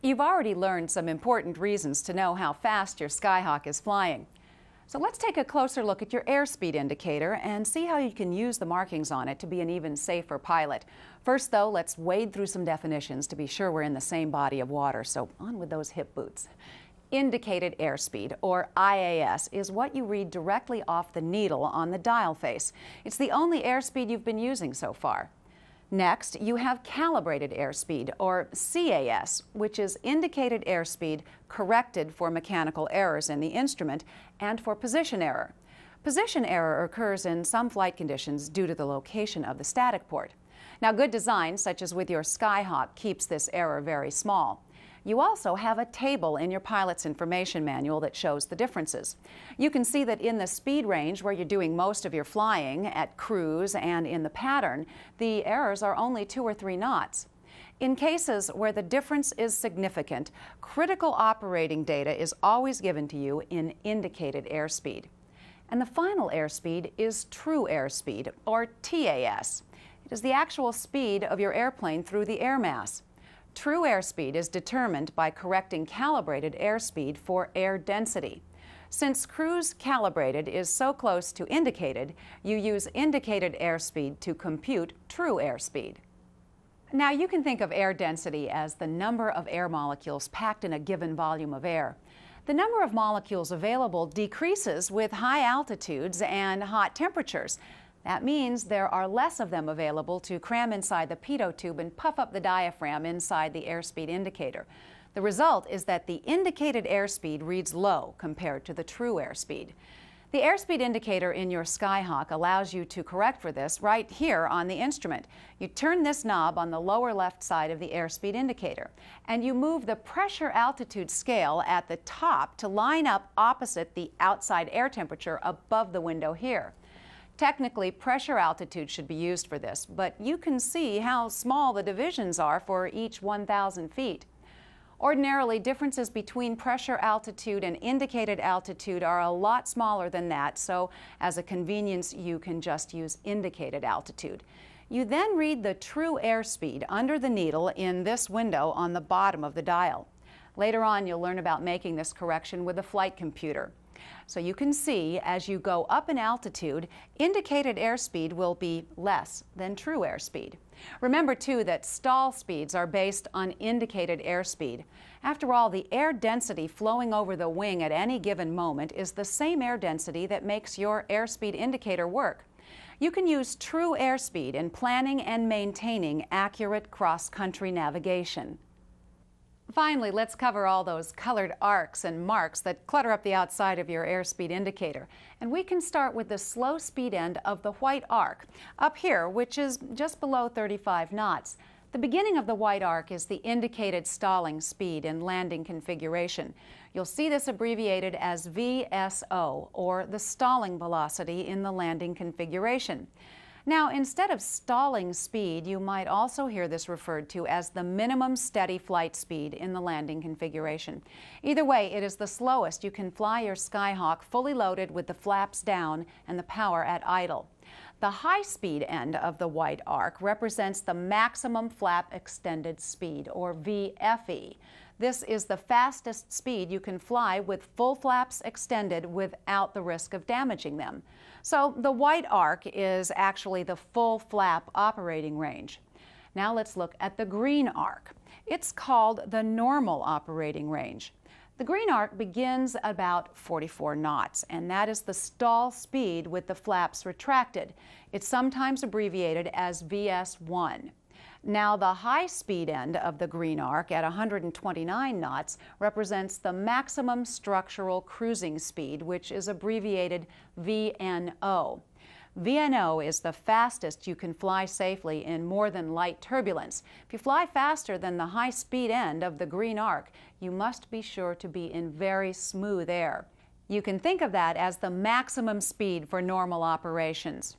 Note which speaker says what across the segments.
Speaker 1: You've already learned some important reasons to know how fast your Skyhawk is flying. So let's take a closer look at your airspeed indicator and see how you can use the markings on it to be an even safer pilot. First though, let's wade through some definitions to be sure we're in the same body of water, so on with those hip boots. Indicated airspeed, or IAS, is what you read directly off the needle on the dial face. It's the only airspeed you've been using so far. Next, you have calibrated airspeed, or CAS, which is indicated airspeed corrected for mechanical errors in the instrument and for position error. Position error occurs in some flight conditions due to the location of the static port. Now, good design, such as with your Skyhawk, keeps this error very small. You also have a table in your pilot's information manual that shows the differences. You can see that in the speed range where you're doing most of your flying, at cruise and in the pattern, the errors are only 2 or 3 knots. In cases where the difference is significant, critical operating data is always given to you in indicated airspeed. And the final airspeed is true airspeed, or TAS. It is the actual speed of your airplane through the air mass. True airspeed is determined by correcting calibrated airspeed for air density. Since cruise calibrated is so close to indicated, you use indicated airspeed to compute true airspeed. Now, you can think of air density as the number of air molecules packed in a given volume of air. The number of molecules available decreases with high altitudes and hot temperatures. That means there are less of them available to cram inside the pitot tube and puff up the diaphragm inside the airspeed indicator. The result is that the indicated airspeed reads low compared to the true airspeed. The airspeed indicator in your Skyhawk allows you to correct for this right here on the instrument. You turn this knob on the lower left side of the airspeed indicator, and you move the pressure altitude scale at the top to line up opposite the outside air temperature above the window here. Technically, pressure altitude should be used for this, but you can see how small the divisions are for each 1,000 feet. Ordinarily, differences between pressure altitude and indicated altitude are a lot smaller than that, so as a convenience, you can just use indicated altitude. You then read the true airspeed under the needle in this window on the bottom of the dial. Later on, you'll learn about making this correction with a flight computer. So you can see as you go up in altitude, indicated airspeed will be less than true airspeed. Remember too that stall speeds are based on indicated airspeed. After all, the air density flowing over the wing at any given moment is the same air density that makes your airspeed indicator work. You can use true airspeed in planning and maintaining accurate cross-country navigation. Finally, let's cover all those colored arcs and marks that clutter up the outside of your airspeed indicator. And we can start with the slow speed end of the white arc, up here, which is just below 35 knots. The beginning of the white arc is the indicated stalling speed in landing configuration. You'll see this abbreviated as VSO, or the stalling velocity in the landing configuration. Now, instead of stalling speed, you might also hear this referred to as the minimum steady flight speed in the landing configuration. Either way, it is the slowest you can fly your Skyhawk fully loaded with the flaps down and the power at idle. The high speed end of the white arc represents the maximum flap extended speed, or VFE. This is the fastest speed you can fly with full flaps extended without the risk of damaging them. So the white arc is actually the full flap operating range. Now let's look at the green arc. It's called the normal operating range. The green arc begins about 44 knots, and that is the stall speed with the flaps retracted. It's sometimes abbreviated as VS1. Now, the high speed end of the green arc at 129 knots represents the maximum structural cruising speed, which is abbreviated VNO. VNO is the fastest you can fly safely in more than light turbulence. If you fly faster than the high speed end of the green arc, you must be sure to be in very smooth air. You can think of that as the maximum speed for normal operations.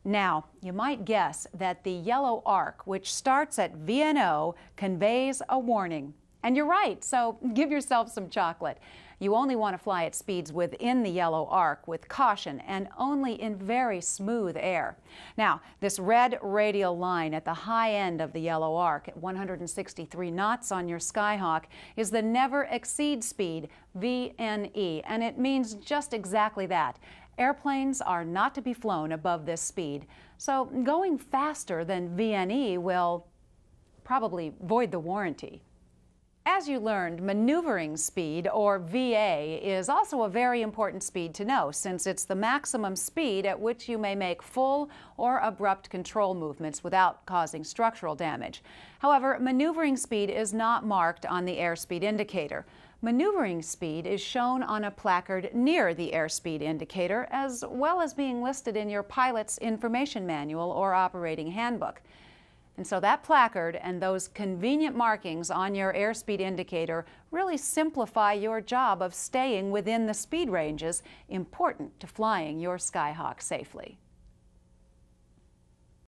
Speaker 1: Now, you might guess that the yellow arc, which starts at VNO, conveys a warning. And you're right, so give yourself some chocolate. You only want to fly at speeds within the yellow arc with caution and only in very smooth air. Now, this red radial line at the high end of the yellow arc at 163 knots on your Skyhawk is the never exceed speed, VNE, and it means just exactly that. Airplanes are not to be flown above this speed, so going faster than VNE will probably void the warranty. As you learned, maneuvering speed, or VA, is also a very important speed to know, since it's the maximum speed at which you may make full or abrupt control movements without causing structural damage. However, maneuvering speed is not marked on the airspeed indicator. Maneuvering speed is shown on a placard near the airspeed indicator, as well as being listed in your pilot's information manual or operating handbook. And so that placard and those convenient markings on your airspeed indicator really simplify your job of staying within the speed ranges important to flying your Skyhawk safely.